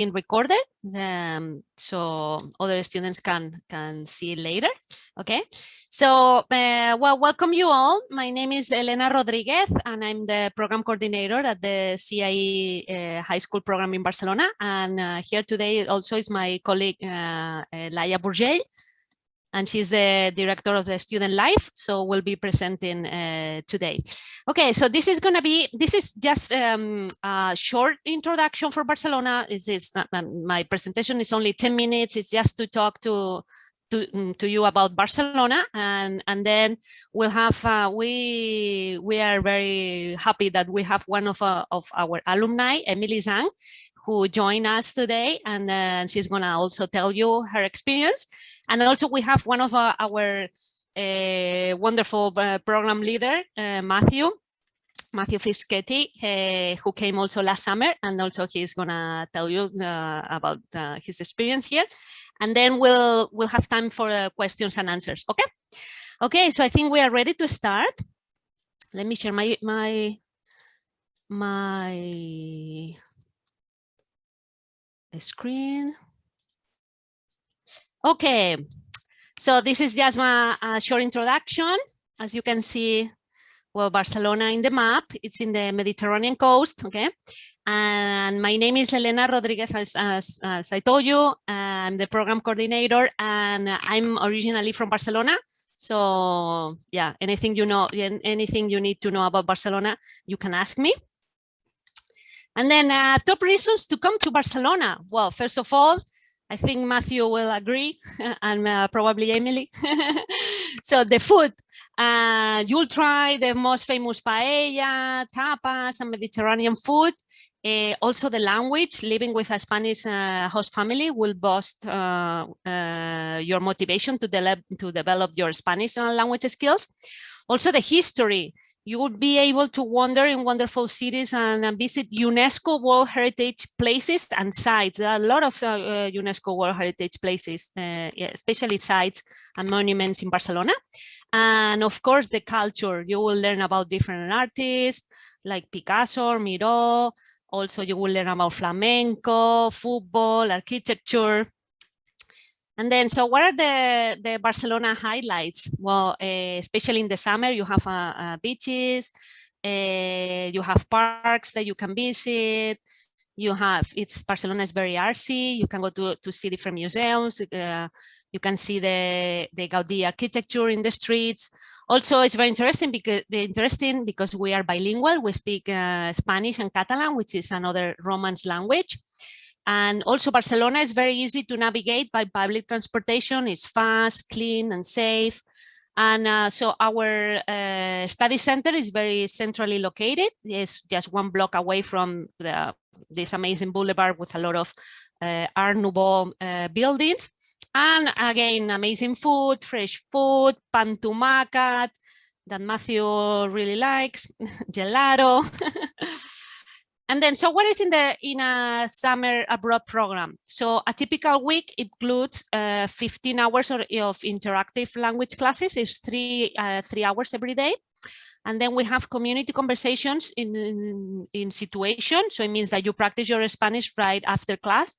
being recorded, so other students can see it later. Okay, so well, welcome you all. My name is Elena Rodriguez, and I'm the program coordinator at the CIE High School program in Barcelona. And here today also is my colleague Laia Bourgell, and she's the director of the student life, so we'll be presenting today. Okay, so this is just a short introduction for Barcelona. My presentation is only 10 minutes. It's just to talk to you about Barcelona, and then we'll have we are very happy that we have one of our alumni, Emily Zhang, who joined us today, and she's gonna also tell you her experience. And also we have one of our wonderful program leader, Matthew Fischetti, who came also last summer, and also he's gonna tell you about his experience here. And then we'll have time for questions and answers. Okay. Okay. So I think we are ready to start. Let me share my screen. Okay, so this is just my short introduction. As you can see, well, Barcelona in the map, it's in the Mediterranean coast, okay? And my name is Elena Rodriguez, as I told you. I'm the program coordinator, and I'm originally from Barcelona. So yeah, anything you need to know about Barcelona, you can ask me. And then top reasons to come to Barcelona. Well, first of all, I think Matthew will agree, and probably Emily. So the food, you'll try the most famous paella, tapas, and Mediterranean food. Also the language, living with a Spanish host family will boost your motivation to develop your Spanish language skills. Also the history. You would be able to wander in wonderful cities and visit UNESCO World Heritage places and sites. There are a lot of UNESCO World Heritage places, especially sites and monuments in Barcelona. And of course, the culture. You will learn about different artists like Picasso, Miró. Also, you will learn about flamenco, football, architecture. And then, so what are the Barcelona highlights? Well, especially in the summer, you have beaches, you have parks that you can visit. Barcelona is very artsy. You can go to see different museums. You can see the Gaudí architecture in the streets. Also, it's very interesting because we are bilingual. We speak Spanish and Catalan, which is another Romance language. And also Barcelona is very easy to navigate by public transportation. It's fast, clean, and safe. And so our study center is very centrally located. It's just 1 block away from this amazing boulevard with a lot of Art Nouveau buildings. And again, amazing food, fresh food, pan tumacat that Matthew really likes, gelato. And then, so what is in a summer abroad program? So a typical week includes 15 hours of interactive language classes. It's 3 hours every day. And then we have community conversations in situation. So it means that you practice your Spanish right after class.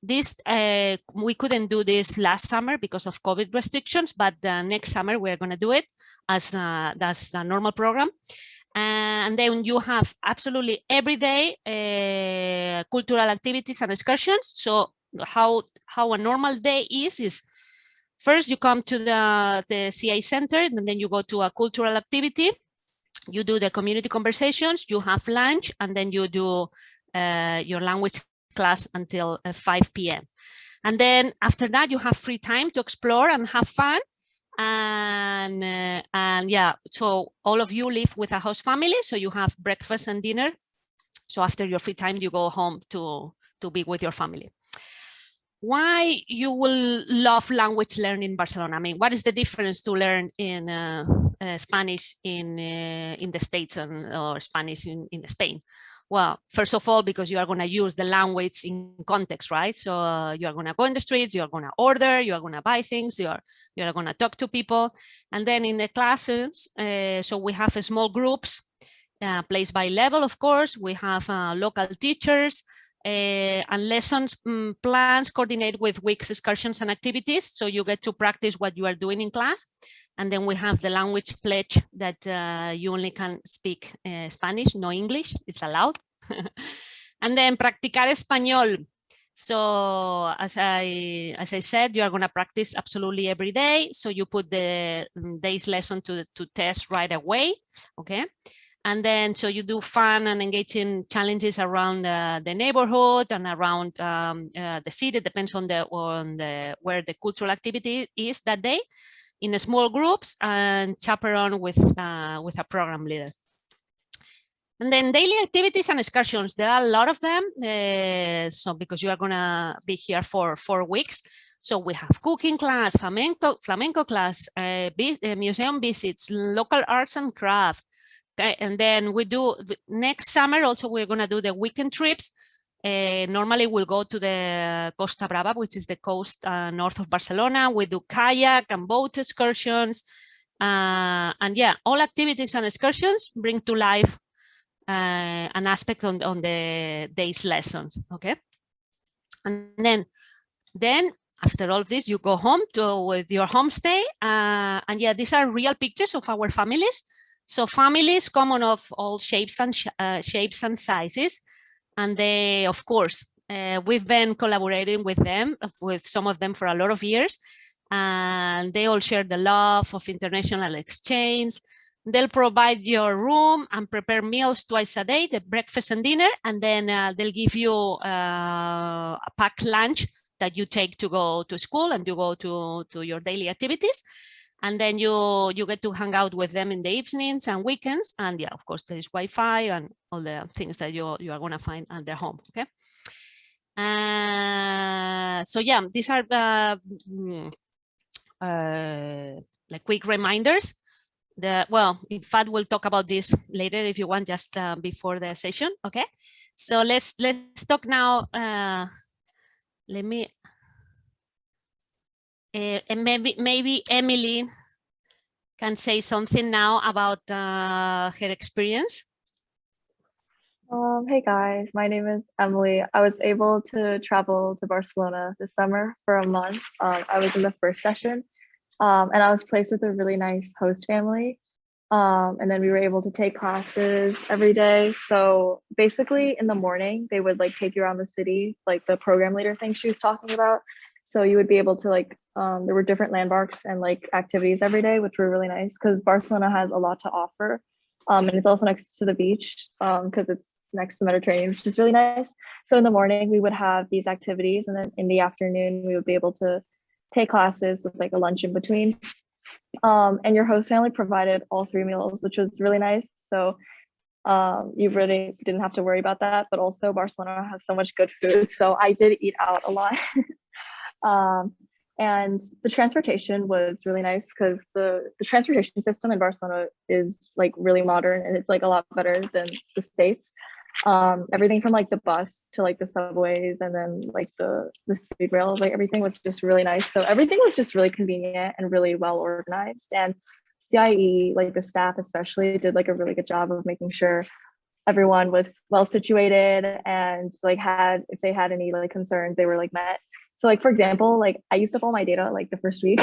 We couldn't do this last summer because of COVID restrictions, but next summer we're going to do it as the normal program. And then you have absolutely every day cultural activities and excursions. So how a normal day is first you come to the CA center, and then you go to a cultural activity. You do the community conversations, you have lunch, and then you do your language class until 5 p.m. And then after that, you have free time to explore and have fun. And yeah, so all of you live with a host family, so you have breakfast and dinner. So after your free time, you go home to be with your family. Why you will love language learning in Barcelona? I mean, what is the difference to learn in Spanish in the States or Spanish in Spain? Well, first of all, because you are going to use the language in context, right? So you are going to go in the streets, you are going to order, you are going to buy things, you are going to talk to people. And then in the classes, so we have small groups placed by level, of course. We have local teachers. and lessons plans coordinate with weeks, excursions, and activities. So you get to practice what you are doing in class. And then we have the language pledge that you only can speak Spanish, no English, it's allowed. And then practicar español. So as I said, you are going to practice absolutely every day. So you put the day's lesson to test right away, okay? And then so you do fun and engaging challenges around the neighborhood and around the city. It depends on where the cultural activity is that day, in small groups and chaperone with a program leader. And then daily activities and excursions, there are a lot of them. So because you are gonna be here for 4 weeks. So we have cooking class, flamenco class, museum visits, local arts and craft. Okay, and then we do next summer also we're gonna do the weekend trips. Normally we'll go to the Costa Brava, which is the coast north of Barcelona. We do kayak and boat excursions. And yeah, all activities and excursions bring to life an aspect on the day's lessons, okay? And then after all of this, you go home with your homestay. And yeah, these are real pictures of our families. So families common of all shapes and sizes. And they, of course, we've been collaborating with them, with some of them for a lot of years. And they all share the love of international exchange. They'll provide your room and prepare meals twice a day, the breakfast and dinner, and then they'll give you a packed lunch that you take to go to school and you go to your daily activities. And then you get to hang out with them in the evenings and weekends. And yeah, of course, there is Wi-Fi and all the things that you are going to find at their home, okay? So yeah, these are like quick reminders. Well, in fact, we'll talk about this later if you want, just before the session, okay? So let's talk now. Let me, and maybe Emily can say something now about her experience. Hey guys, my name is Emily. I was able to travel to Barcelona this summer for a month. I was in the first session. And I was placed with a really nice host family. And then we were able to take classes every day. So basically in the morning, they would like take you around the city, like the program leader thing she was talking about. So you would be able to like, there were different landmarks and like activities every day, which were really nice because Barcelona has a lot to offer. And it's also next to the beach because it's next to the Mediterranean, which is really nice. So in the morning, we would have these activities. And then in the afternoon, we would be able to take classes with like a lunch in between. And your host family provided all 3 meals, which was really nice. So you really didn't have to worry about that. But also Barcelona has so much good food. So I did eat out a lot. And the transportation was really nice because the transportation system in Barcelona is like really modern and it's like a lot better than the States. Everything from like the bus to like the subways and then like the speed rails, like everything was just really nice. So everything was just really convenient and really well organized. And CIE, like the staff especially, did like a really good job of making sure everyone was well situated and like if they had any like concerns, they were like met. So like, for example, like I used up all my data like the first week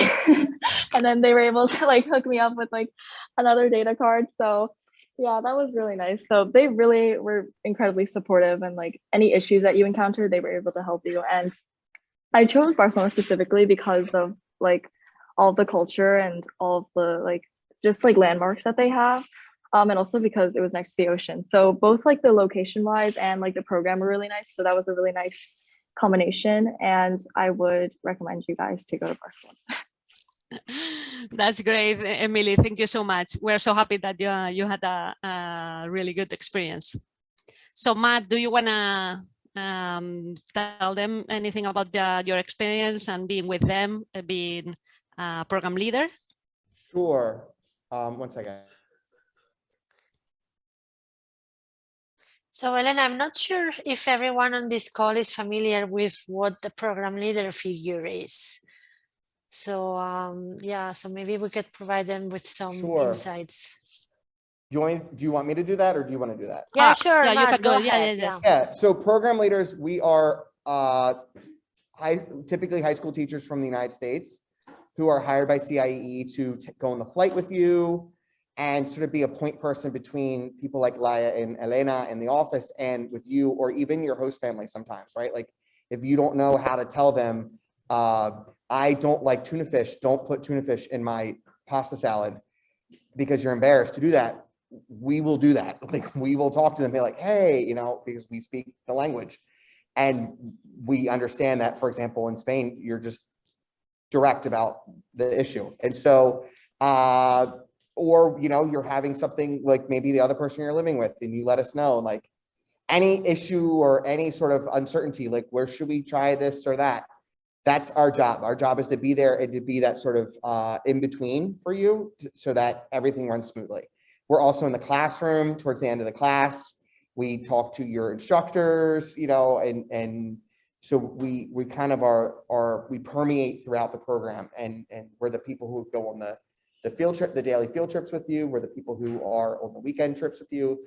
and then they were able to like hook me up with like another data card. So yeah, that was really nice. So they really were incredibly supportive and like any issues that you encountered, they were able to help you. And I chose Barcelona specifically because of like all the culture and all of the like just like landmarks that they have. And also because it was next to the ocean. So both like the location wise and like the program were really nice. So that was a really nice combination. And I would recommend you guys to go to Barcelona. That's great, Emily. Thank you so much. We're so happy that you had a really good experience. So Matt, do you want to tell them anything about your experience and being with them, being a program leader? Sure. One second. So Elena, I'm not sure if everyone on this call is familiar with what the program leader figure is. So yeah, so maybe we could provide them with some Sure. insights. Do you want me to do that, or do you want to do that? Yeah, sure, yeah, you Matt, can go do it. Yeah, ahead. yes. Yeah, so program leaders, we are typically high school teachers from the United States who are hired by CIEE to go on the flight with you and sort of be a point person between people like Laia and Elena in the office and with you, or even your host family sometimes, right? Like if you don't know how to tell them, I don't like tuna fish, don't put tuna fish in my pasta salad because you're embarrassed to do that, we will do that. Like we will talk to them, be like, hey, you know, because we speak the language. And we understand that, for example, in Spain, you're just direct about the issue. And so, or, you know, you're having something like maybe the other person you're living with, and you let us know, like any issue or any sort of uncertainty, like where should we try this or that? That's our job. Our job is to be there and to be that sort of in between for you so that everything runs smoothly. We're also in the classroom towards the end of the class. We talk to your instructors, you know, and so we kind of we permeate throughout the program, and we're the people who go on the field trip, the daily field trips with you. We're the people who are on the weekend trips with you.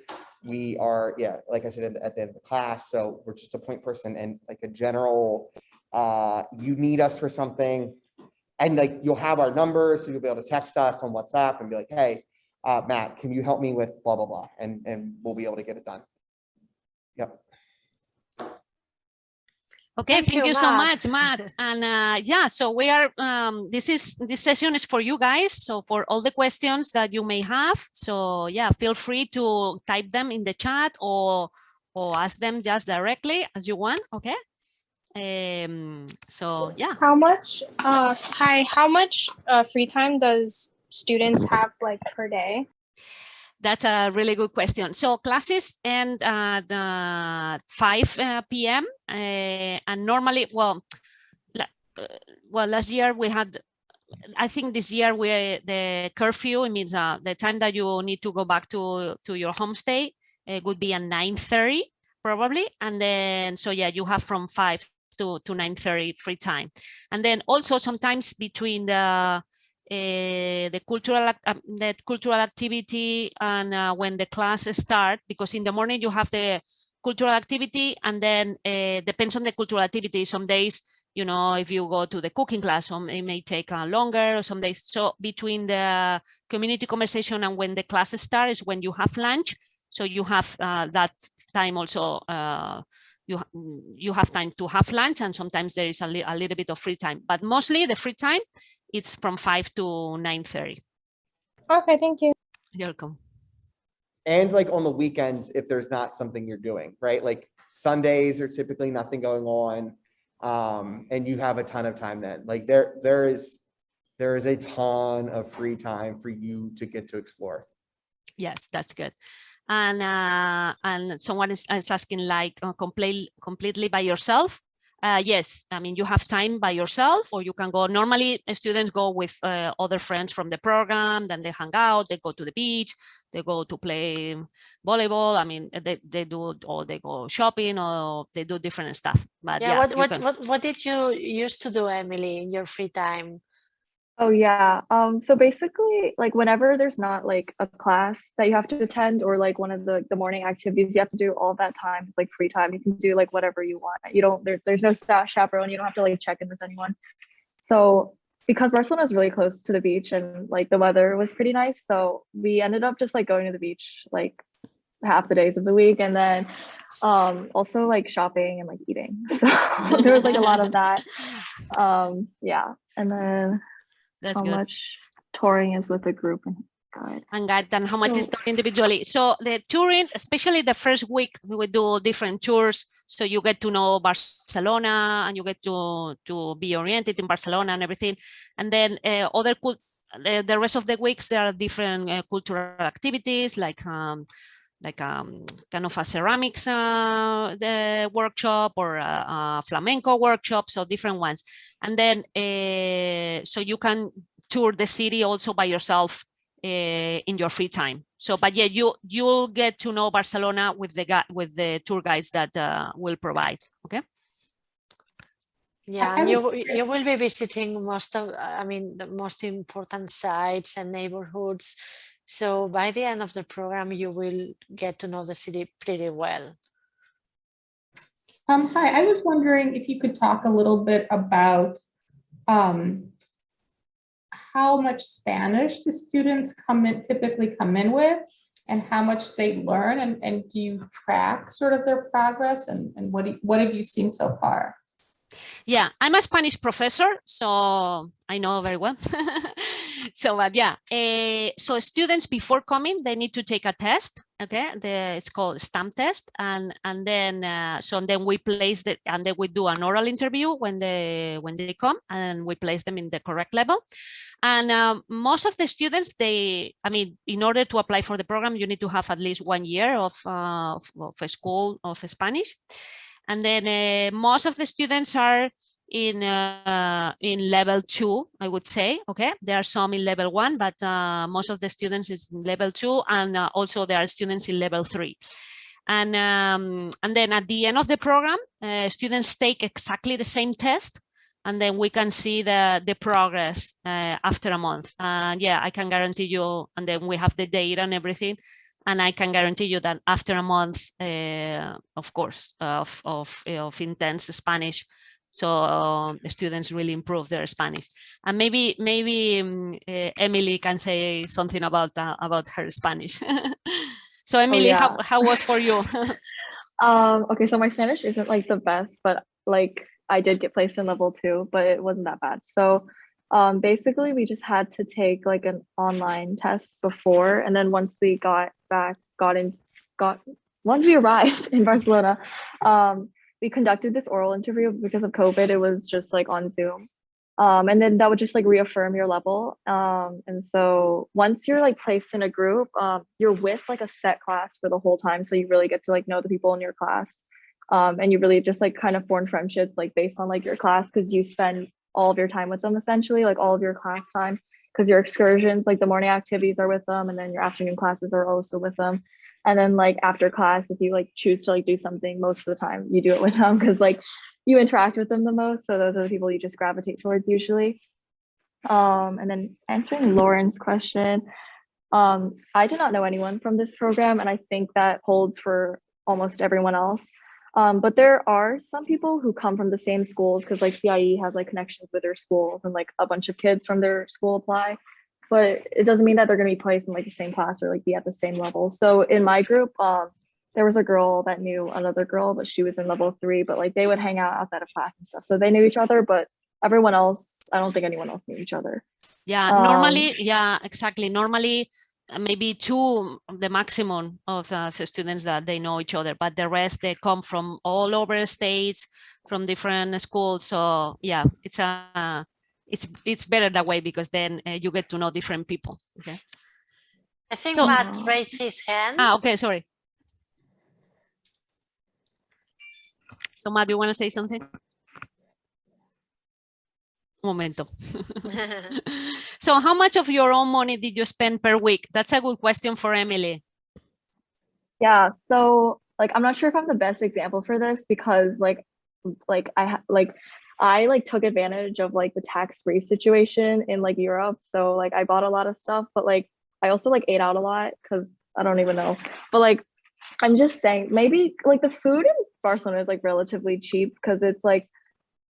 We are, yeah, like I said, at the end of the class. So we're just a point person and like a general, you need us for something, and like you'll have our numbers, so you'll be able to text us on WhatsApp and be like, hey, Matt, can you help me with blah, blah, blah, and we'll be able to get it done. Yep. Okay, thank you so Matt. much, Matt. And yeah, so we are, this session is for you guys. So for all the questions that you may have. So yeah, feel free to type them in the chat or ask them just directly as you want, okay? So yeah. How much, how much free time does students have like per day? That's a really good question. So classes end at 5 p.m. And normally, well, last year we had, I think this year the curfew, it means the time that you need to go back to your homestay would be at 9:30 probably. And then, so yeah, you have from 5 to 9:30 free time. And then also sometimes between the cultural activity and when the class start, because in the morning you have the cultural activity, and then depends on the cultural activity. Some days, you know, if you go to the cooking class, it may take longer, or some days. So between the community conversation and when the class starts is when you have lunch. So you have that time also. You have time to have lunch, and sometimes there is a little bit of free time, but mostly the free time, it's from 5 to 9:30. Okay, thank you. You're welcome. And like on the weekends, if there's not something you're doing, right? Like Sundays are typically nothing going on. And you have a ton of time then. Like there is a ton of free time for you to get to explore. Yes, that's good. And someone is asking, like, completely by yourself. Yes, I mean, you have time by yourself, or you can go. Normally, students go with other friends from the program, then they hang out, they go to the beach, they go to play volleyball. I mean, they do, or they go shopping, or they do different stuff. But Yeah, yeah, what did you used to do, Emily, in your free time? Oh yeah. So basically, like whenever there's not like a class that you have to attend, or like one of the morning activities you have to do, all that time is like free time. You can do like whatever you want. You don't, there's no chaperone. You don't have to like check in with anyone. So because Barcelona is really close to the beach and like the weather was pretty nice, so we ended up just like going to the beach like half the days of the week, and then also like shopping and like eating. So there was like a lot of that. Yeah, and then that's how good. much touring is with a group and guide. And guide, and how much is done individually. So the touring, especially the first week, we will do different tours. So you get to know Barcelona, and you get to be oriented in Barcelona and everything. And then the rest of the weeks, there are different cultural activities, like kind of a ceramics the workshop, or a flamenco workshop, so different ones. And then so you can tour the city also by yourself in your free time. So, but yeah, you'll get to know Barcelona with the tour guides that will provide. Okay. Yeah, and you will be visiting most of, I mean, the most important sites and neighborhoods So by the end of the program, you will get to know the city pretty well. Hi, I was wondering if you could talk a little bit about how much Spanish the students typically come in with, and how much they learn, and do you track sort of their progress, and what have you seen so far? Yeah, I'm a Spanish professor, so I know very well. So, but yeah, so students before coming, they need to take a test. Okay, it's called stamp test, and then then we place and then we do an oral interview when they come, and we place them in the correct level. And most of the students, in order to apply for the program, you need to have at least 1 year of a school of Spanish. And then most of the students are in level 2, I would say. Okay, there are some in level 1, but most of the students is in level 2, and also there are students in level 3. And then at the end of the program, students take exactly the same test, and then we can see the progress after a month. Yeah, I can guarantee you, and then we have the data and everything. And I can guarantee you that after a month, of course, of intense Spanish, so the students really improve their Spanish. And maybe Emily can say something about her Spanish. So Emily, yeah. how was for you? Okay, so my Spanish isn't like the best, but like I did get placed in level 2, but it wasn't that bad. So basically we just had to take like an online test before, and then once we once we arrived in Barcelona, we conducted this oral interview. Because of COVID, it was just like on Zoom. And then that would just like reaffirm your level. And so once you're like placed in a group, you're with like a set class for the whole time. So you really get to like know the people in your class. And you really just like kind of form friendships like based on like your class, because you spend all of your time with them, essentially, like all of your class time, because your excursions, like the morning activities are with them, and then your afternoon classes are also with them. And then like after class, if you like choose to like do something, most of the time you do it with them, because like you interact with them the most. So those are the people you just gravitate towards usually. And then answering Lauren's question, I did not know anyone from this program, and I think that holds for almost everyone else. But there are some people who come from the same schools, because like CIE has like connections with their schools, and like a bunch of kids from their school apply, but it doesn't mean that they're going to be placed in like the same class or like be at the same level. So in my group, there was a girl that knew another girl, but she was in level 3, but like they would hang out outside of class and stuff. So they knew each other, but everyone else, I don't think anyone else knew each other. Yeah, normally, yeah, exactly. Normally, maybe 2, the maximum of the students that they know each other, but the rest, they come from all over states, from different schools. So yeah, it's better that way, because then you get to know different people. Okay. I think So- Matt raised his hand. Okay, sorry. So Matt, you want to say something? Momento. So how much of your own money did you spend per week? That's a good question for Emily. Yeah, so like I'm not sure if I'm the best example for this, because I took advantage of like the tax-free situation in like Europe. So like I bought a lot of stuff, but like I also like ate out a lot, because I don't even know. But like I'm just saying, maybe like the food in Barcelona is like relatively cheap, because it's like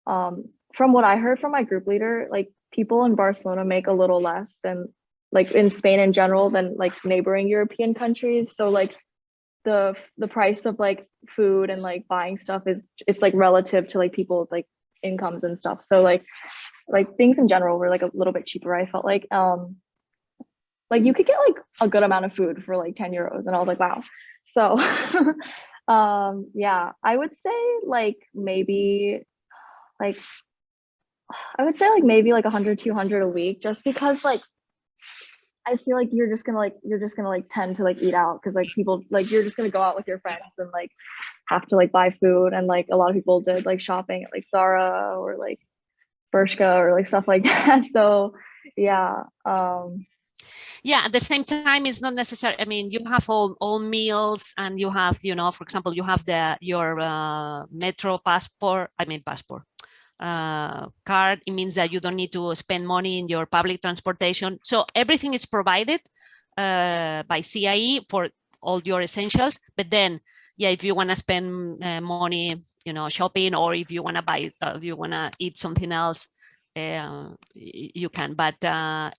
from what I heard from my group leader, like people in Barcelona make a little less than like in Spain in general than like neighboring European countries. So like the price of like food and like buying stuff it's like relative to like people's like incomes and stuff. So like things in general were like a little bit cheaper, I felt like you could get like a good amount of food for like 10 euros, and I was like, wow. So yeah, I would say like maybe like maybe like 100, 200 a week, just because like I feel like you're just gonna tend to like eat out, because like people like you're just gonna go out with your friends and like have to like buy food, and like a lot of people did like shopping at like Zara or like Bershka or like stuff like that. So yeah. Yeah, at the same time, it's not necessary. I mean, you have all meals, and you have, for example, you have your metro passport. Card. It means that you don't need to spend money in your public transportation. So everything is provided. by CIE for all your essentials. But then, yeah, if you want to spend money, shopping, or if you want to buy, if you want to eat something else, you can. But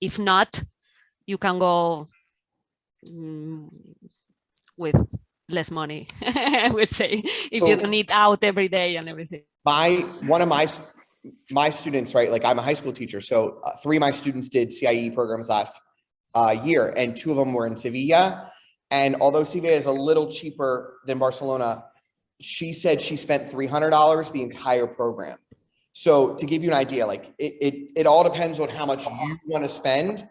if not, you can go with less money, I would say, if you don't eat out every day and everything. One of my students, right? Like I'm a high school teacher. So 3 of my students did CIE programs last year, and 2 of them were in Sevilla. And although Sevilla is a little cheaper than Barcelona, she said she spent $300 the entire program. So to give you an idea, like it all depends on how much you want to spend.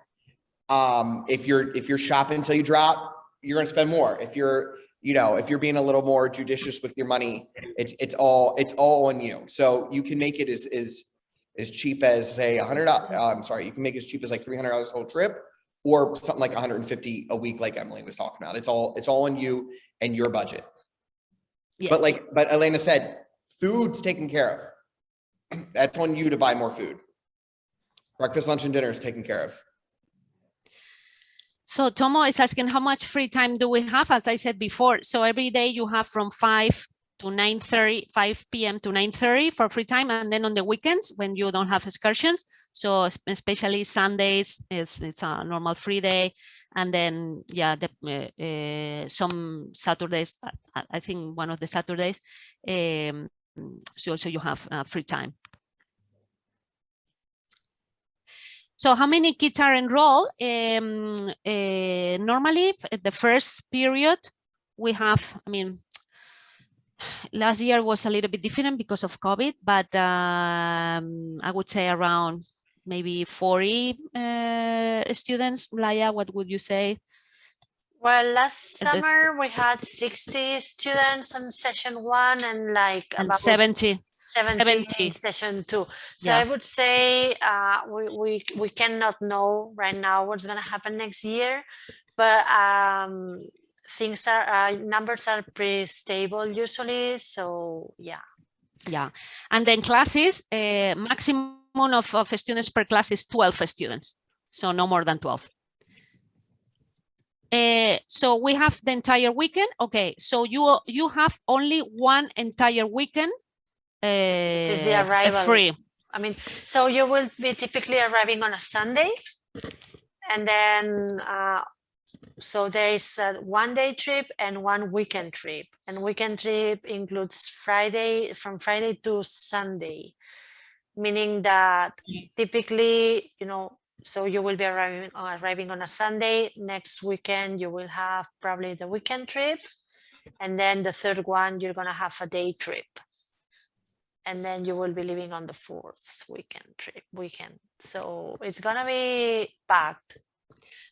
If you're shopping until you drop, you're going to spend more. If you're being a little more judicious with your money, it's all on you. So you can make it as cheap as say $100. You can make it as cheap as like $300 the whole trip, or something like $150 a week, like Emily was talking about. It's all on you and your budget. Yes. But Elena said, food's taken care of. That's on you to buy more food. Breakfast, lunch, and dinner is taken care of. So Tomo is asking, how much free time do we have? As I said before, so every day you have from 5 to 9:30, 5 p.m. to 9:30 for free time. And then on the weekends, when you don't have excursions, so especially Sundays, it's a normal free day. And then, yeah, some Saturdays, I think one of the Saturdays, so also you have free time. So how many kids are enrolled? Normally, the first period, we have, last year was a little bit different because of COVID, but I would say around maybe 40 students. Laia, what would you say? Well, last summer we had 60 students on session 1 and like and about 70 in session 2. So yeah. I would say we cannot know right now what's going to happen next year, but things numbers are pretty stable usually. So yeah. And then classes, maximum of students per class is 12 students, so no more than 12. So we have the entire weekend. Okay, so you have only one entire weekend which is the arrival. Free. So you will be typically arriving on a Sunday, and then so there is a 1-day trip and 1 weekend trip, and weekend trip includes from Friday to Sunday, meaning that typically, so you will be arriving on a Sunday. Next weekend you will have probably the weekend trip, and then the third one you're going to have a day trip. And then you will be leaving on the 4th weekend. So it's gonna be packed,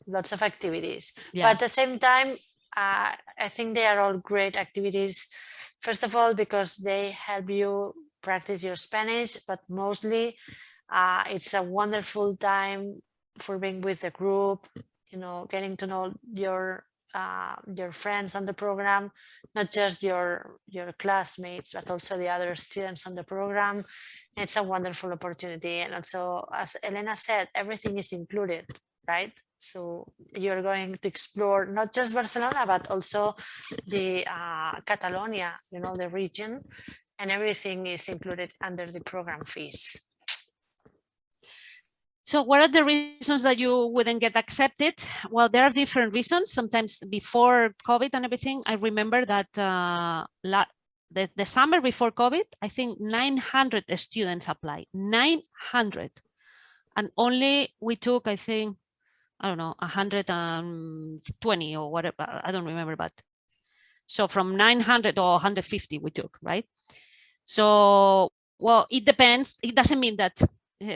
lots of activities. Yeah. But at the same time, I think they are all great activities. First of all, because they help you practice your Spanish, but mostly it's a wonderful time for being with the group, getting to know your friends on the program, not just your classmates, but also the other students on the program. It's a wonderful opportunity. And also, as Elena said, everything is included, right? So you're going to explore not just Barcelona, but also the Catalonia, the region, and everything is included under the program fees. So what are the reasons that you wouldn't get accepted? Well, there are different reasons. Sometimes before COVID and everything, I remember that the summer before COVID, I think 900 students applied, 900. And only we took, I think, I don't know, 120 or whatever, I don't remember, but so from 900 or 150 we took, right? So, well, it depends. It doesn't mean that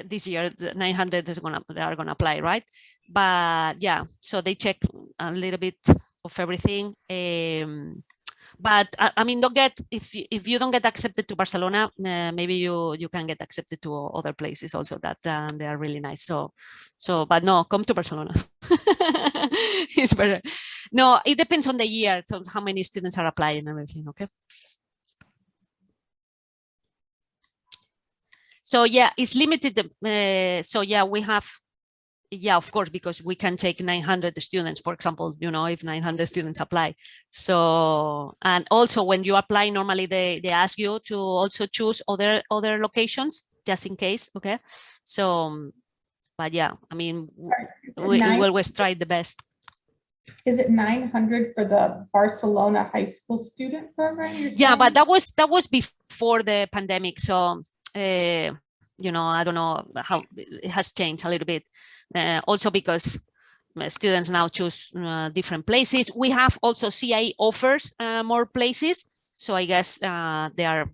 this year the 900 they are gonna apply, right? But yeah, so they check a little bit of everything. But don't get, if you don't get accepted to Barcelona, maybe you can get accepted to other places also that they are really nice. So but no, come to Barcelona. It's better. No, it depends on the year, so how many students are applying and everything. Okay. So yeah, it's limited. So yeah, we have, yeah, of course, because we can take 900 students, for example, if 900 students apply. So, and also when you apply, normally they ask you to also choose other locations just in case. Okay. So, but yeah, I mean, we always try the best. Is it 900 for the Barcelona high school student program? Yeah, but that was before the pandemic. So, I don't know how it has changed a little bit. Also because students now choose different places. We have also CIE offers more places. So I guess they are,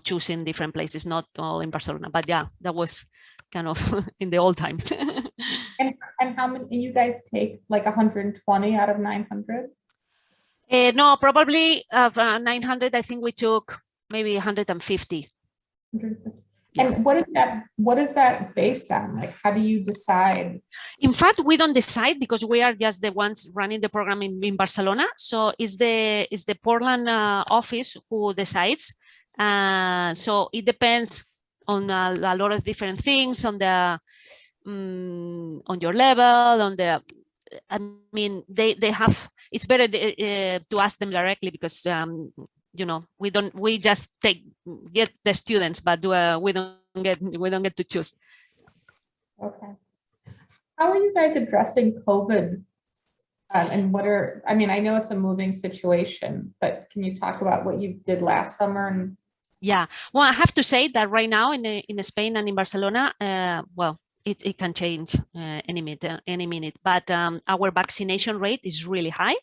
choosing different places, not all in Barcelona. But yeah, that was kind of in the old times. And how many you guys take, like 120 out of 900? No, probably of 900, I think we took maybe 150. And what is that based on? Like, how do you decide? In fact, we don't decide because we are just the ones running the program in Barcelona. So it's the Portland office who decides. So it depends on a lot of different things, on the on your level, on the. I mean, they have. It's better to ask them directly because we just get the students, but we don't get to choose. Okay. How are you guys addressing COVID? And I know it's a moving situation, but can you talk about what you did last summer? And yeah, well, I have to say that right now in Spain and in Barcelona, it can change any minute. But our vaccination rate is really high.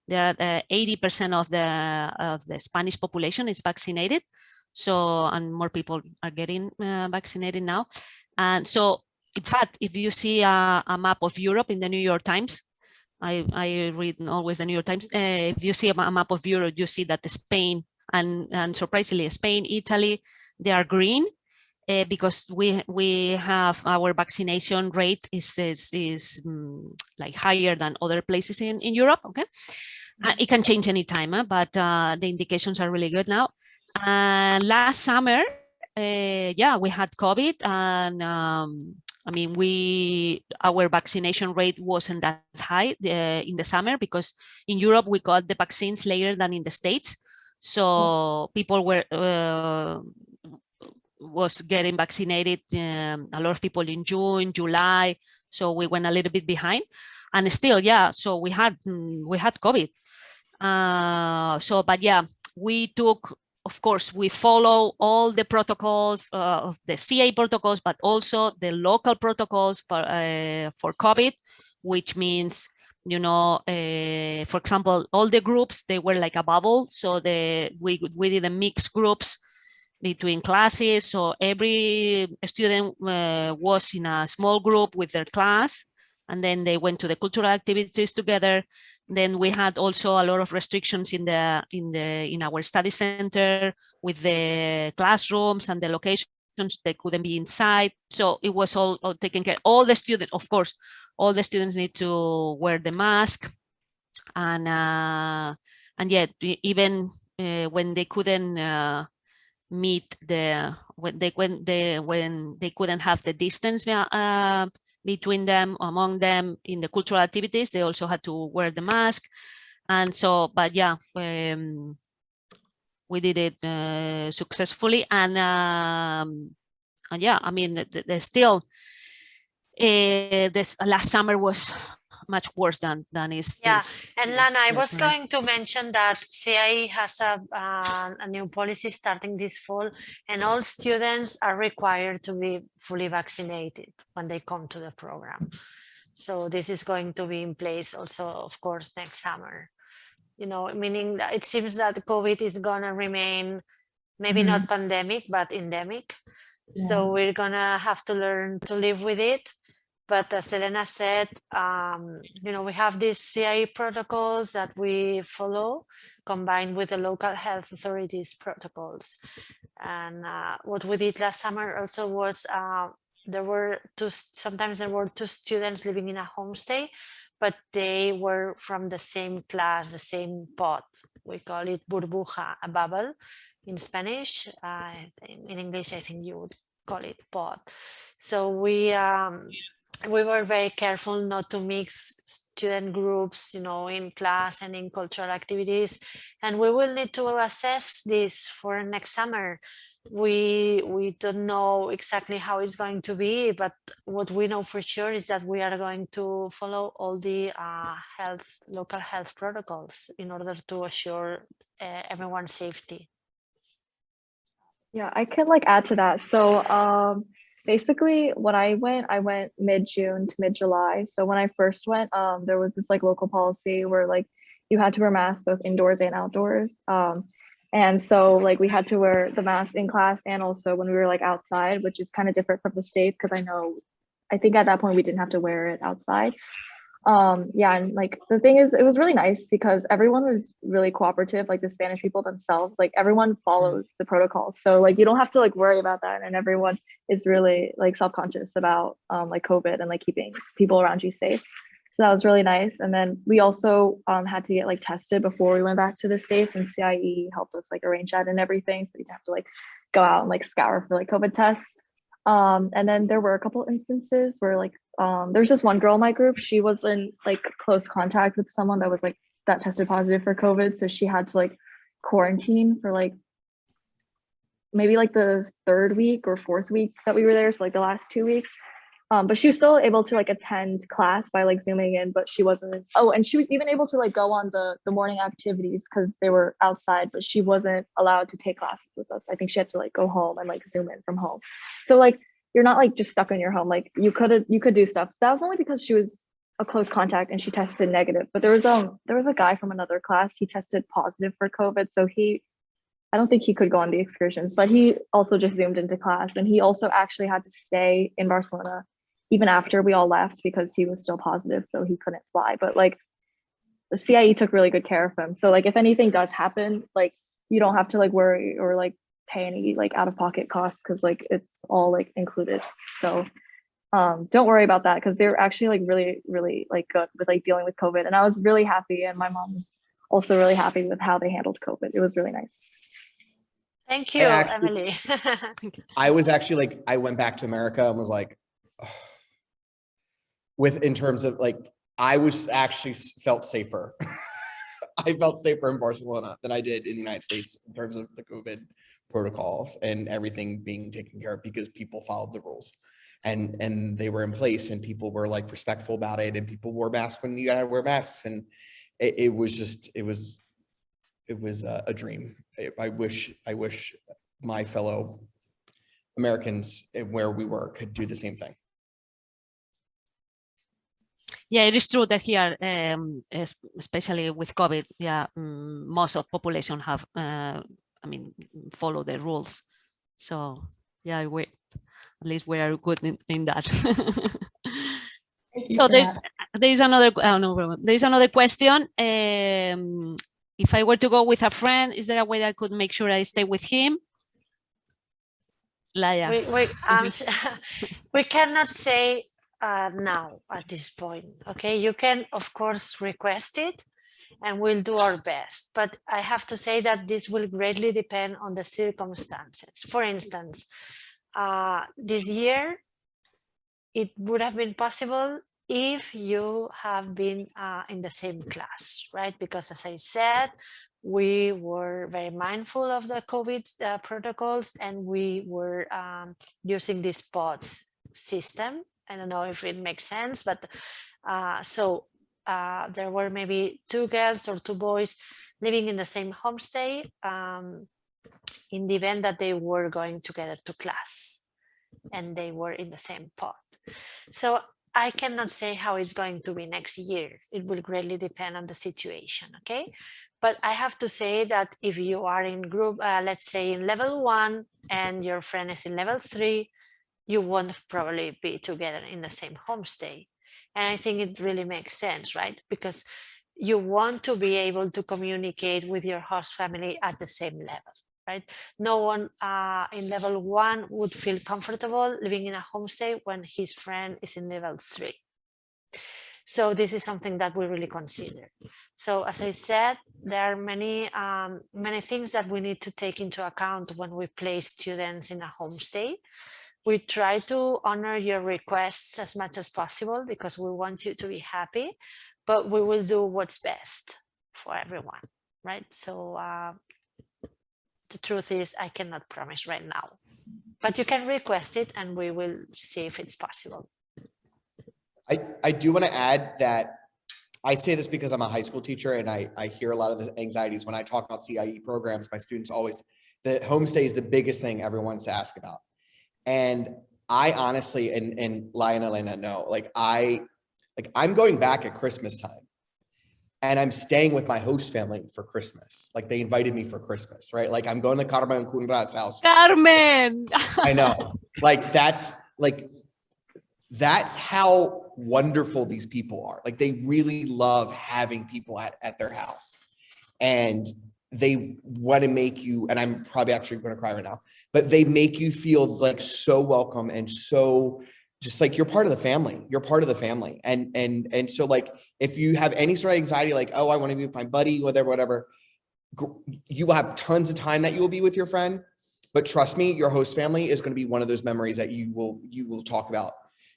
There are 80% of the Spanish population is vaccinated. So, and more people are getting vaccinated now. And so, in fact, if you see a map of Europe in the New York Times, I read always the New York Times. If you see a map of Europe, you see that Spain and surprisingly Spain, Italy, they are green. Because we have our vaccination rate is like higher than other places in Europe. Okay, it can change anytime, but the indications are really good now. Last summer, we had COVID, and I mean our vaccination rate wasn't that high in the summer because in Europe we got the vaccines later than in the States, so people were. Was getting vaccinated, a lot of people in June, July, so we went a little bit behind, and still, so we had COVID. But yeah, we took, of course, we follow all the protocols of the CA protocols, but also the local protocols for COVID, which means, for example, all the groups, they were like a bubble, so we didn't mix groups between classes, so every student was in a small group with their class, and then they went to the cultural activities together. Then we had also a lot of restrictions in our study center with the classrooms and the locations. They couldn't be inside, so it was all taken care. All the students, of course, all the students need to wear the mask, and yet even when they couldn't meet when they couldn't have the distance between them, among them in the cultural activities, they also had to wear the mask. And so, but yeah, we did it successfully, and yeah, I mean, there's still this last summer was much worse than is. Yeah, and Lana, I was going to mention that CIE has a new policy starting this fall, and all students are required to be fully vaccinated when they come to the program. So this is going to be in place also, of course, next summer. Meaning that it seems that COVID is gonna remain, maybe not pandemic, but endemic. Yeah. So we're gonna have to learn to live with it. But as Elena said, we have these CIE protocols that we follow combined with the local health authorities protocols. And what we did last summer also was sometimes there were two students living in a homestay, but they were from the same class, the same pod. We call it burbuja, a bubble in Spanish. In English, I think you would call it pod. So we we were very careful not to mix student groups, you know, in class and in cultural activities. And we will need to assess this for next summer. We don't know exactly how it's going to be, but what we know for sure is that we are going to follow all the local health protocols in order to assure everyone's safety. Yeah, I could like add to that. So basically when I went mid-June to mid-July. So when I first went, there was this like local policy where like you had to wear masks both indoors and outdoors. And so like we had to wear the mask in class and also when we were like outside, which is kind of different from the States because I think at that point we didn't have to wear it outside. Yeah, and like the thing is it was really nice because everyone was really cooperative, like the Spanish people themselves, like everyone follows the protocols, so like you don't have to like worry about that, and everyone is really like self-conscious about like COVID and like keeping people around you safe. So that was really nice. And then we also had to get like tested before we went back to the States, and CIE helped us like arrange that and everything, so you didn't have to like go out and like scour for like COVID tests. And then there were a couple instances where like there's this one girl in my group, she was in like close contact with someone that was like that tested positive for COVID. So she had to like quarantine for like maybe like the third week or fourth week that we were there. So like the last 2 weeks. But she was still able to like attend class by like zooming in, but she wasn't. Oh, and she was even able to like go on the morning activities because they were outside, but she wasn't allowed to take classes with us. I think she had to like go home and like zoom in from home. So like you're not like just stuck in your home. Like you could do stuff. That was only because she was a close contact and she tested negative. But there was a guy from another class. He tested positive for COVID, so I don't think he could go on the excursions, but he also just zoomed into class, and he also actually had to stay in Barcelona even after we all left because he was still positive, so he couldn't fly. But like the CIE took really good care of him. So like if anything does happen, like you don't have to like worry or like pay any like out-of-pocket costs because like it's all like included. So don't worry about that because they're actually like really, really like good with like dealing with COVID. And I was really happy, and my mom was also really happy with how they handled COVID. It was really nice. Thank you, Emily. I was actually like, I went back to America and was like, in terms of like, I was actually felt safer. I felt safer in Barcelona than I did in the United States in terms of the COVID protocols and everything being taken care of because people followed the rules and they were in place and people were like respectful about it and people wore masks when you gotta wear masks, and it was a dream. I wish my fellow Americans where we were could do the same thing. Yeah, it is true that here, especially with COVID, yeah, most of population have, follow the rules. So yeah, at least we are good in that. So there's another there's another question. If I were to go with a friend, is there a way that I could make sure I stay with him? Laia. We cannot say now at this point. Okay, you can of course request it and we'll do our best, but I have to say that this will greatly depend on the circumstances. For instance, this year it would have been possible if you have been in the same class, right? Because as I said, we were very mindful of the COVID protocols, and we were using this pods system. I don't know if it makes sense, but there were maybe 2 girls or 2 boys living in the same homestay in the event that they were going together to class and they were in the same pod. So I cannot say how it's going to be next year. It will greatly depend on the situation, okay? But I have to say that if you are in group, let's say in level 1 and your friend is in level 3, you won't probably be together in the same homestay. And I think it really makes sense, right? Because you want to be able to communicate with your host family at the same level, right? No one in level 1 would feel comfortable living in a homestay when his friend is in level 3. So this is something that we really consider. So as I said, there are many things that we need to take into account when we place students in a homestay. We try to honor your requests as much as possible because we want you to be happy, but we will do what's best for everyone, right? So the truth is I cannot promise right now, but you can request it and we will see if it's possible. I do want to add that I say this because I'm a high school teacher and I hear a lot of the anxieties when I talk about CIE programs. My students always, the homestay is the biggest thing everyone wants to ask about. And I honestly, and Laia and Elena know, I'm going back at Christmas time and I'm staying with my host family for Christmas. Like they invited me for Christmas, right? Like I'm going to Carmen Kunrad's house. Carmen. I know. That's how wonderful these people are. Like they really love having people at their house. And they want to make you, and I'm probably actually going to cry right now, but they make you feel like so welcome and so just like you're part of the family. You're part of the family. And so like if you have any sort of anxiety, like, oh, I want to be with my buddy, whatever, you will have tons of time that you will be with your friend. But trust me, your host family is going to be one of those memories that you will talk about.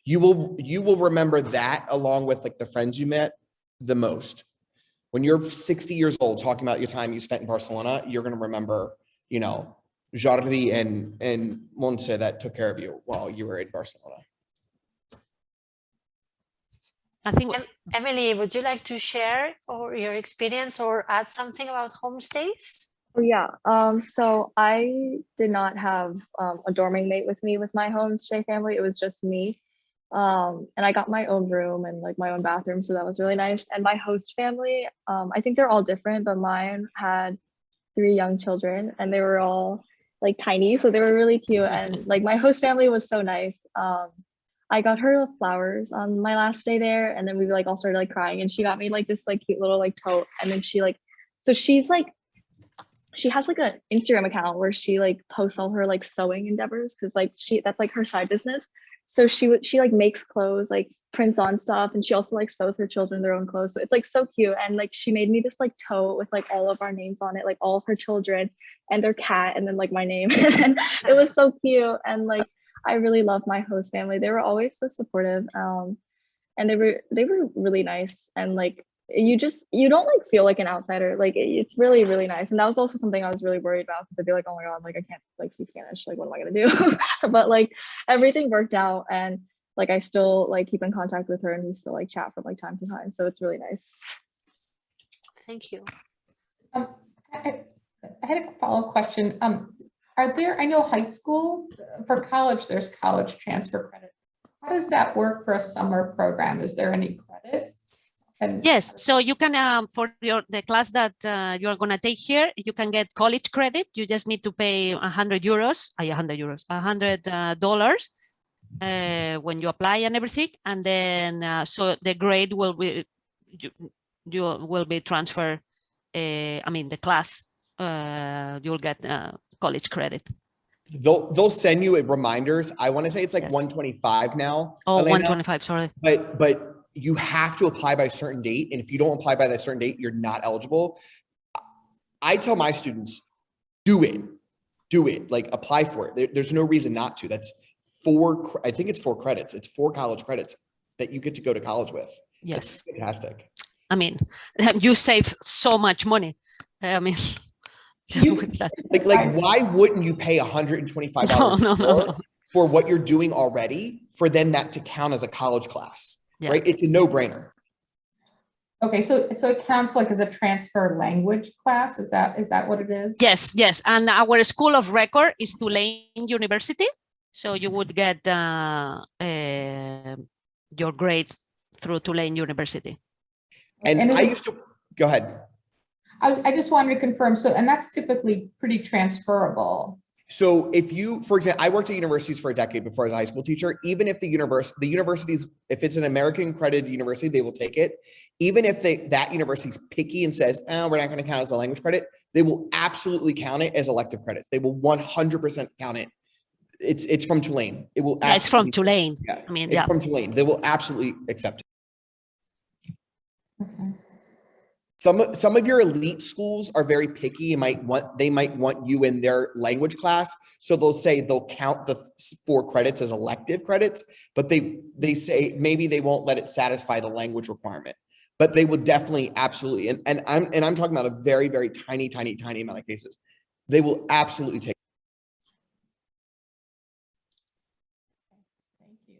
You will remember that along with like the friends you met the most. When you're 60 years old, talking about your time you spent in Barcelona, you're going to remember, you know, Jordi and Montse that took care of you while you were in Barcelona. I think Emily, would you like to share or your experience or add something about homestays? Oh yeah. So I did not have a dorming mate with me with my homestay family. It was just me. And I got my own room and like my own bathroom, so that was really nice. And my host family, I think they're all different, but mine had 3 young children and they were all like tiny, so they were really cute. And like my host family was so nice. I got her flowers on my last day there, and then we like all started like crying, and she got me like this like cute little like tote. And then she like, so she has like an Instagram account where she like posts all her like sewing endeavors, because like that's like her side business. So she like makes clothes, like prints on stuff, and she also like sews her children their own clothes. So it's like so cute. And like she made me this like tote with like all of our names on it, like all of her children and their cat, and then like my name. And it was so cute. And like I really love my host family. They were always so supportive. And they were really nice. And like you don't like feel like an outsider. Like it's really, really nice. And that was also something I was really worried about, because I'd be like, oh my God, like I can't like speak Spanish, like what am I gonna do? But like everything worked out, and like I still like keep in contact with her, and we still like chat from like time to time, so it's really nice. Thank you. I had a follow-up question. Are there, I know high school, for college, there's college transfer credit. How does that work for a summer program? Is there any credit? And yes, so you can for the class that you're gonna take here, you can get college credit. You just need to pay $100 when you apply and everything, and then so the grade will be you will be transferred. I mean, the class you'll get college credit. They'll send you reminders. I want to say it's like Yes. 125 now. Oh, Elena. 125, sorry. But you have to apply by a certain date. And if you don't apply by that certain date, you're not eligible. I tell my students, do it, like apply for it. There's no reason not to. That's I think it's 4 credits. It's 4 college credits that you get to go to college with. Yes. That's fantastic. I mean, you save so much money. I mean, like why wouldn't you pay $125 no. for what you're doing already, for then that to count as a college class? Yeah. Right? It's a no-brainer. okay, so it counts like as a transfer language class. Is that what it is? Yes. And our school of record is Tulane University. So you would get your grade through Tulane University. And I used to, go ahead. I just wanted to confirm. So, and that's typically pretty transferable. So if you, for example, I worked at universities for a decade before I was a high school teacher. Even if the universities, if it's an American accredited university, they will take it. Even if that university's picky and says, oh, we're not going to count as a language credit, they will absolutely count it as elective credits. They will 100% count it. It's from Tulane. It will. Yeah, it's from Tulane. Yeah, I mean, it's from Tulane. They will absolutely accept it. Okay. Some of your elite schools are very picky and they might want you in their language class. So they'll say they'll count the 4 credits as elective credits, but they say maybe they won't let it satisfy the language requirement. But they would definitely absolutely, and I'm talking about a very, very tiny amount of cases. They will absolutely take. Thank you.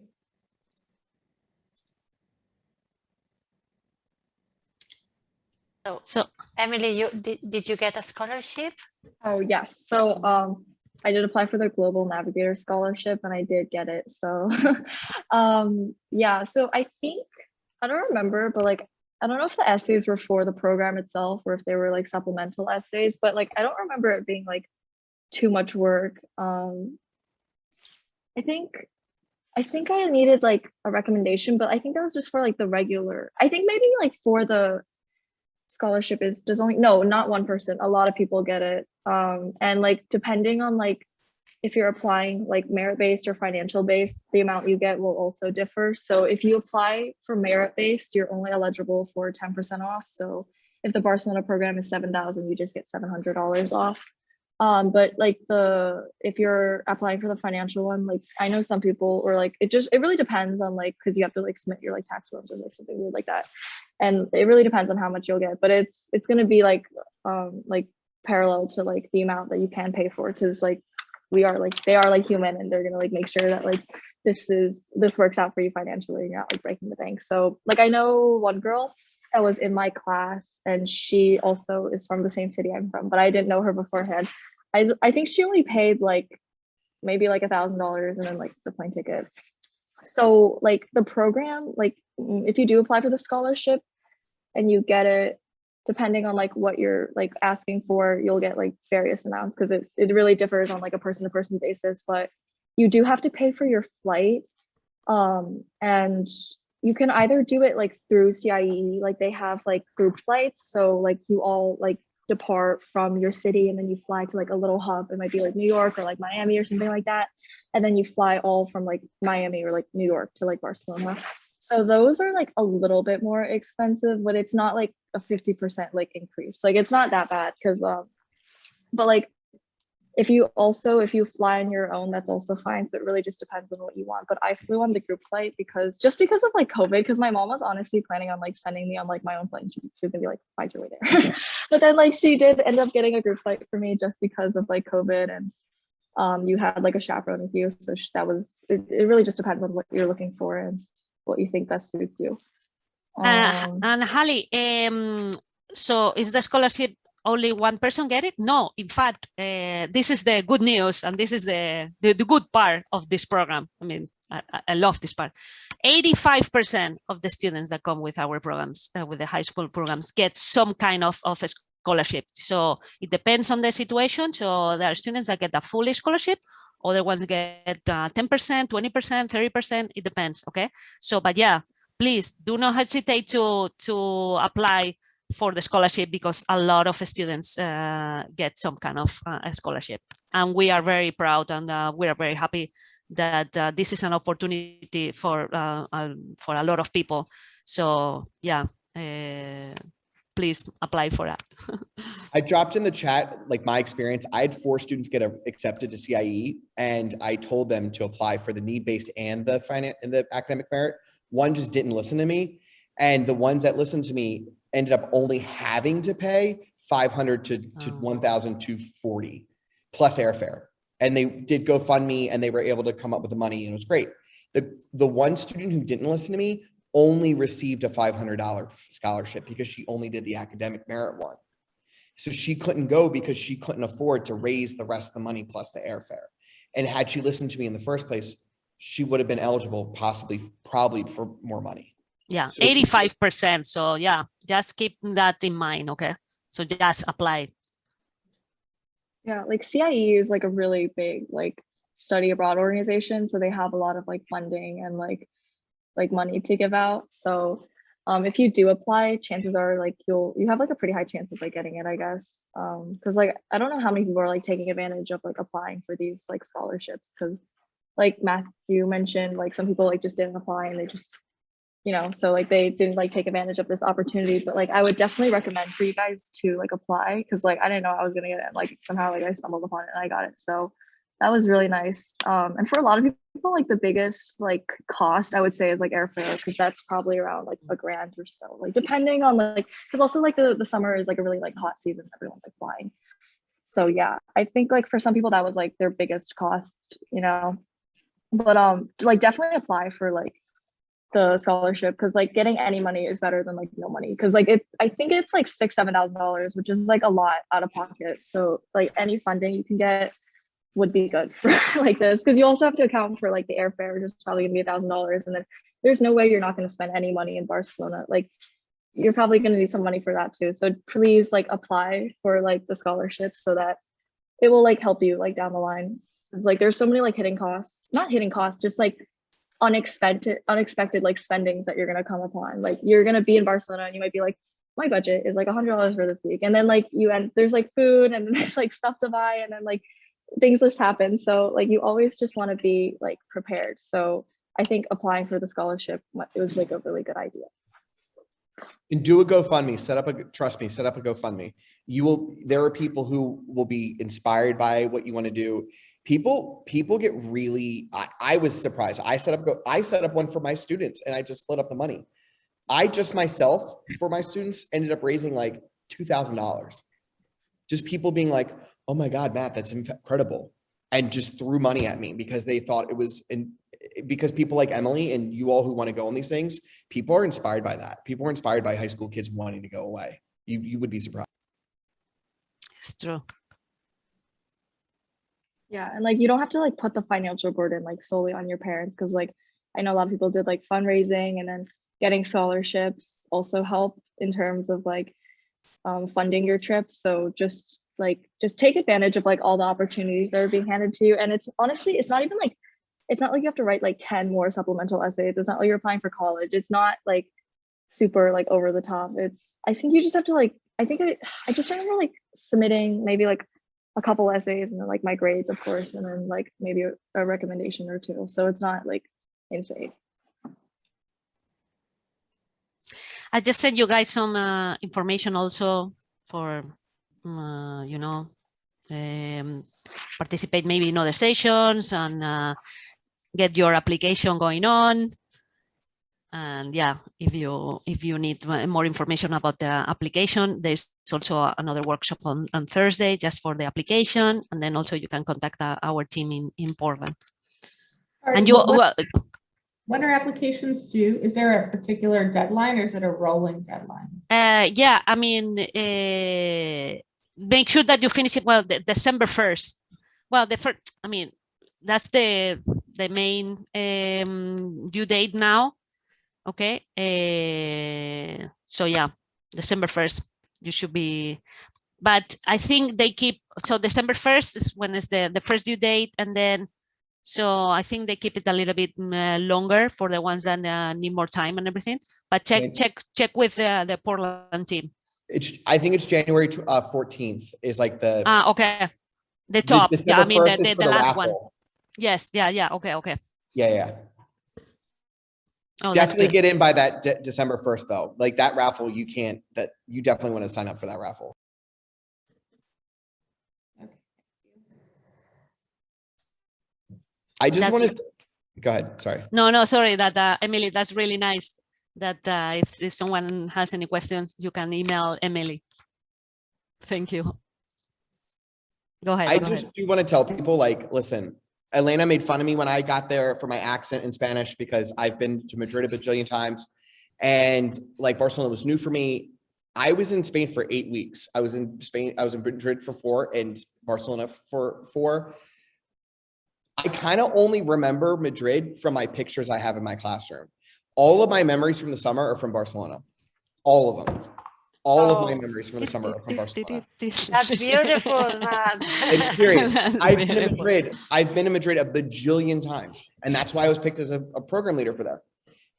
So Emily, did you get a scholarship? Oh, yes. So I did apply for the Global Navigator Scholarship and I did get it. So yeah, so I think, I don't remember, but like, I don't know if the essays were for the program itself or if they were like supplemental essays, but like, I don't remember it being like too much work. I think I needed like a recommendation, but I think that was just for like the regular, I think maybe like for the scholarship is does only no not one person, a lot of people get it, and like depending on like if you're applying like merit-based or financial based, the amount you get will also differ. So if you apply for merit-based, you're only eligible for 10% off. So if the Barcelona program is 7,000, you just get $700 off. But like if you're applying for the financial one, like I know some people, or like it really depends on like, because you have to like submit your like tax forms or like something weird like that, and it really depends on how much you'll get. But it's going to be like parallel to like the amount that you can pay for, because like they are like human, and they're gonna like make sure that like this works out for you financially, and you're not like breaking the bank. So like I know one girl that was in my class, and she also is from the same city I'm from, but I didn't know her beforehand. I think she only paid like maybe like $1,000 and then like the plane ticket. So like the program, like if you do apply for the scholarship and you get it, depending on like what you're like asking for, you'll get like various amounts, because it really differs on like a person to person basis. But you do have to pay for your flight, and you can either do it like through CIE, like they have like group flights, so like you all like depart from your city and then you fly to like a little hub. It might be like New York or like Miami or something like that, and then you fly all from like Miami or like New York to like Barcelona. So those are like a little bit more expensive, but it's not like a 50% like increase. Like it's not that bad, because but like if you fly on your own, that's also fine. So it really just depends on what you want. But I flew on the group flight because of like COVID, because my mom was honestly planning on like sending me on like my own plane. She was gonna be like, find your way there. But then like she did end up getting a group flight for me just because of like COVID, and you had like a chaperone with you. So that was it really just depends on what you're looking for and what you think best suits you. and Holly, so is the scholarship only one person get it? No, in fact, this is the good news, and this is the good part of this program. I mean, I love this part. 85% of the students that come with our programs, with the high school programs, get some kind of a scholarship. So it depends on the situation. So there are students that get a full scholarship, other ones get 10%, 20%, 30%. It depends. Okay. So, but yeah, please do not hesitate to apply for the scholarship, because a lot of students get some kind of scholarship, and we are very proud, and we are very happy that this is an opportunity for a lot of people. So yeah, please apply for that. I dropped in the chat like my experience. I had 4 students get accepted to CIE, and I told them to apply for the need-based and the academic merit. One just didn't listen to me, and the ones that listened to me ended up only having to pay $500 to $1,240 plus airfare. And they did GoFundMe, and they were able to come up with the money, and it was great. The one student who didn't listen to me only received a $500 scholarship because she only did the academic merit one. So she couldn't go because she couldn't afford to raise the rest of the money plus the airfare. And had she listened to me in the first place, she would have been eligible probably for more money. Yeah, so 85%. So yeah, just keep that in mind. Okay. So just apply. Yeah, like CIE is like a really big like study abroad organization. So they have a lot of like funding and like money to give out. So if you do apply, chances are like you have like a pretty high chance of like getting it, I guess. Because like I don't know how many people are like taking advantage of like applying for these like scholarships, because like Matthew mentioned, like some people like just didn't apply and they just you know, so like they didn't like take advantage of this opportunity. But like I would definitely recommend for you guys to like apply, because like I didn't know I was gonna get it. Like somehow like I stumbled upon it and I got it. So that was really nice. And for a lot of people, like the biggest like cost I would say is like airfare, because that's probably around like $1,000 or so. Like depending on like, because also like the summer is like a really like hot season. Everyone's like flying. So yeah, I think like for some people that was like their biggest cost, you know. But like definitely apply for like the scholarship, because like getting any money is better than like no money, because like I think it's like $6,000-7,000, which is like a lot out of pocket. So like any funding you can get would be good for like this, because you also have to account for like the airfare, which is probably gonna be $1,000, and then there's no way you're not going to spend any money in Barcelona. Like you're probably going to need some money for that too. So please like apply for like the scholarships so that it will like help you like down the line. It's like there's so many like not hidden costs, just like unexpected like spendings that you're gonna come upon. Like you're gonna be in Barcelona and you might be like, my budget is like $100 for this week, and then like there's like food and there's like stuff to buy, and then like things just happen. So like you always just want to be like prepared. So I think applying for the scholarship, it was like a really good idea. And do a GoFundMe, trust me, set up a GoFundMe. There are people who will be inspired by what you want to do. People get really, I was surprised. I set up one for my students and I just split up the money. I just myself for my students ended up raising like $2,000. Just people being like, oh my God, Matt, that's incredible. And just threw money at me because they thought it was, because people like Emily and you all who want to go on these things, people are inspired by that. People are inspired by high school kids wanting to go away. You would be surprised. It's true. Yeah, and like you don't have to like put the financial burden like solely on your parents, because like I know a lot of people did like fundraising, and then getting scholarships also help in terms of like funding your trips. So just take advantage of like all the opportunities that are being handed to you. And it's honestly, it's not like you have to write like 10 more supplemental essays. It's not like you're applying for college. It's not like super like over the top. I think you just have to like, I just remember like submitting maybe like a couple essays, and then like my grades, of course, and then like maybe a recommendation or two. So it's not like insane. I just sent you guys some information also for, you know, participate maybe in other sessions and get your application going on. And yeah, if you need more information about the application, there's also another workshop on Thursday just for the application. And then also you can contact our team in Portland. And you, when are applications due? Is there a particular deadline, or is it a rolling deadline? Yeah, I mean, make sure that you finish it well, December 1st. Well, I mean, that's the main due date now. Okay. So yeah, December 1st, you should be, but I think they keep, so December 1st is when is the first due date. And then, so I think they keep it a little bit longer for the ones that need more time and everything, but check with the Portland team. I think it's January 14th is like the, okay. The top. Yeah, I mean, the last raffle. one. Yes. Yeah. Okay. Yeah. Oh, definitely get in by that December 1st though. Like that raffle, you definitely want to sign up for that raffle. I just want to go ahead. Sorry. No, sorry. That Emily, that's really nice. That if someone has any questions, you can email Emily. Thank you. Go ahead. I just do want to tell people, like, listen, Elena made fun of me when I got there for my accent in Spanish because I've been to Madrid a bajillion times, and like Barcelona was new for me. I was in Spain for 8 weeks. I was in Madrid for 4 and Barcelona for 4. I kind of only remember Madrid from my pictures I have in my classroom. All of my memories from the summer are from Barcelona. All of them. All of my memories from the summer are from Barcelona. That's beautiful, Matt. I'm serious. I've been to Madrid a bajillion times. And that's why I was picked as a program leader for that.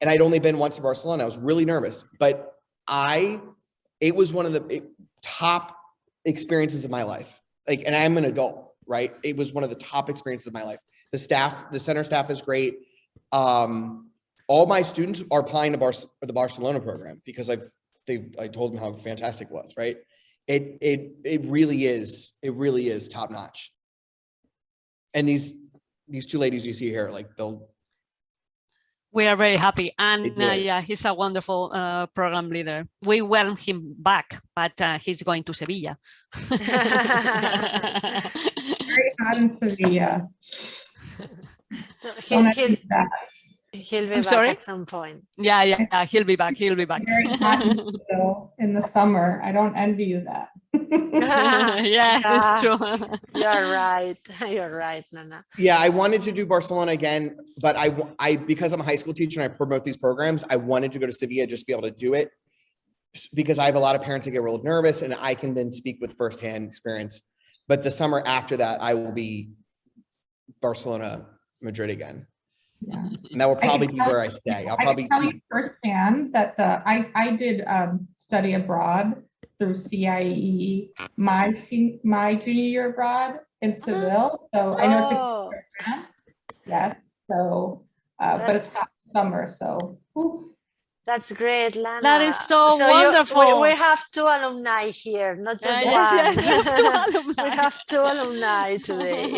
And I'd only been once to Barcelona. I was really nervous. But it was one of the top experiences of my life. Like, and I'm an adult, right? It was one of the top experiences of my life. The center staff is great. All all my students are applying to the Barcelona program because I told them how fantastic it was, right? It really is top notch. And these two ladies you see here, like We are very happy, and do it. yeah, he's a wonderful program leader. We welcome him back, but he's going to Sevilla. Very hot in Sevilla. So Don't have to do that. he'll be I'm back sorry? at some point. Yeah, he'll be back. He'll be back. Very hot in the summer. I don't envy you that. Yes, Yeah. it's true. You're right. You're right, Nana. Yeah, I wanted to do Barcelona again, but I because I'm a high school teacher and I promote these programs, I wanted to go to Sevilla just to be able to do it because I have a lot of parents that get real nervous and I can then speak with firsthand experience. But the summer after that, I will be Barcelona, Madrid again. Yeah. And that will probably be tell where I stay. I'll I probably can tell you firsthand that I did study abroad through CIE my junior year abroad in Seville. So I know it's a Oh, good program. Yes. So, but it's hot summer. So. Oof. that's great, Lana. That is so we wonderful. have two alumni here, not just Yes, one. yes, we have two alumni. We have two alumni today.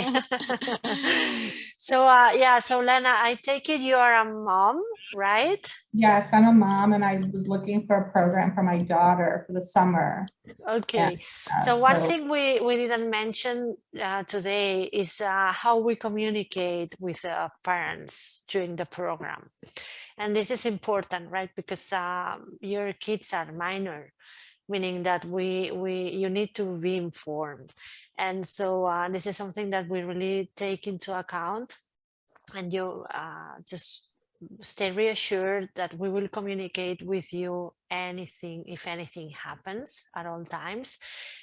So yeah, so Lana, I take it you are a mom, right? Yes, I'm a mom and I was looking for a program for my daughter for the summer. Okay. So one thing we didn't mention today is how we communicate with parents during the program. And this is important, right? Because your kids are minor, meaning that you need to be informed. And so this is something that we really take into account, and you just stay reassured that we will communicate with you if anything happens at all times.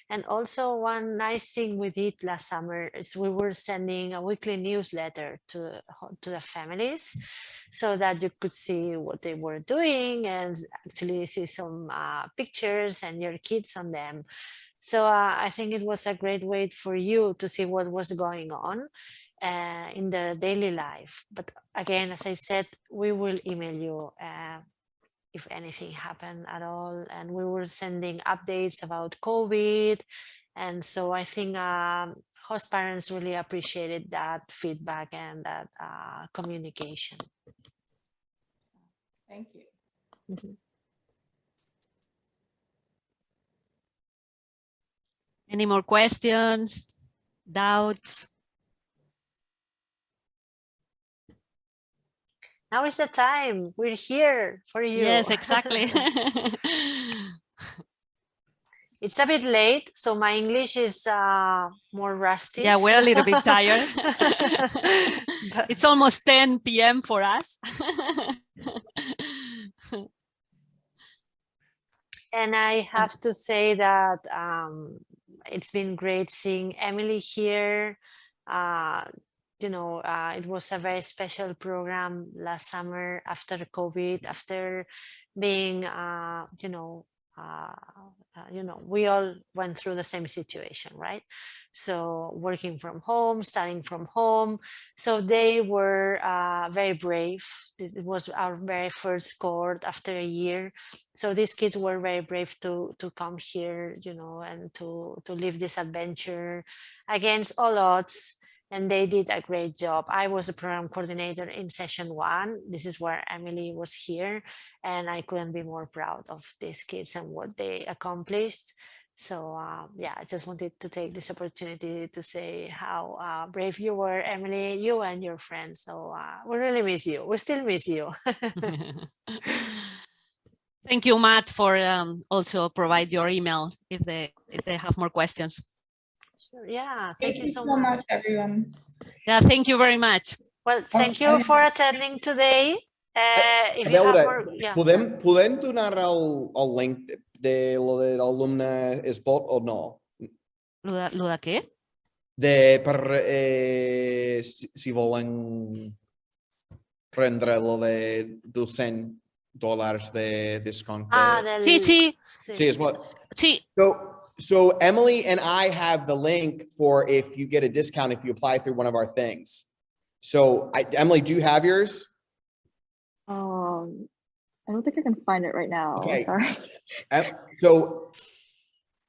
And also one nice thing we did last summer is we were sending a weekly newsletter to the families so that you could see what they were doing and actually see some pictures and your kids on them. So I think it was a great way for you to see what was going on in the daily life. But again, as I said, we will email you if anything happened at all. And we were sending updates about COVID. And so I think host parents really appreciated that feedback and that communication. Thank you. Mhm. Any more questions, doubts? Now is the time. We're here for you. Yes, exactly. It's a bit late, so my English is more rusty. Yeah, we're a little bit tired. It's almost 10 p.m. for us. And I have to say that it's been great seeing Emily here. It was a very special program last summer after COVID, after being, we all went through the same situation, right? So working from home, studying from home. So they were very brave. It was our very first cohort after a year. So these kids were very brave to come here, and to live this adventure against all odds. And they did a great job. I was a program coordinator in session 1. This is where Emily was here, and I couldn't be more proud of these kids and what they accomplished. So yeah, I just wanted to take this opportunity to say how brave you were, Emily, you and your friends. So we really miss you. We still miss you. Thank you, Matt, for also provide your email if they have more questions. Yeah, Thank you so much, everyone. Yeah, thank you very much. Well, thank you for attending today. If you have more, yeah. Podem donar el link de lo de l'alumne spot o no? ¿Lo de qué? Si volen prendre lo de $200 de desconto. Sí. Sí, es what? Sí. So Emily and I have the link for if you get a discount if you apply through one of our things. So Emily, do you have yours? I don't think I can find it right now. Okay. Sorry. So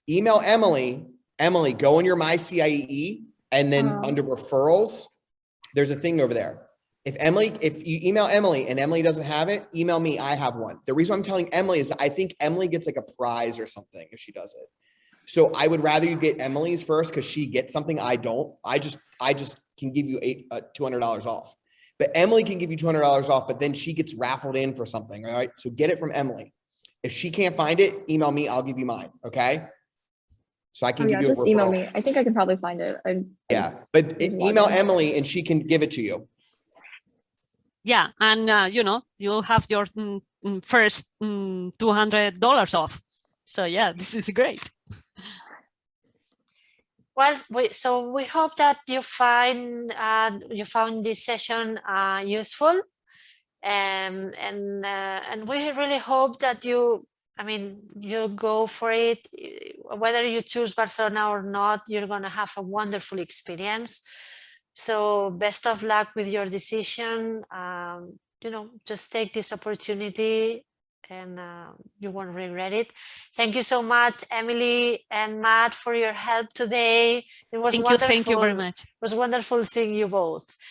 email Emily. Emily, go in your My CIEE and then under referrals, there's a thing over there. If you email Emily and Emily doesn't have it, email me. I have one. The reason I'm telling Emily is I think Emily gets like a prize or something if she does it. So I would rather you get Emily's first because she gets something I don't. I just can give you $200 off. But Emily can give you $200 off, but then she gets raffled in for something, all right? So get it from Emily. If she can't find it, email me. I'll give you mine, okay? So I can give you a just email referral. me. I think I can probably find it. But email Emily and she can give it to you. Yeah, and you have your first $200 off. So yeah, this is great. Well, we hope that you found this session useful, and we really hope that you go for it. Whether you choose Barcelona or not, you're gonna have a wonderful experience. So best of luck with your decision. Just take this opportunity and you won't regret it. Thank you so much, Emily and Matt, for your help today. It was wonderful. Thank you very much. It was wonderful seeing you both.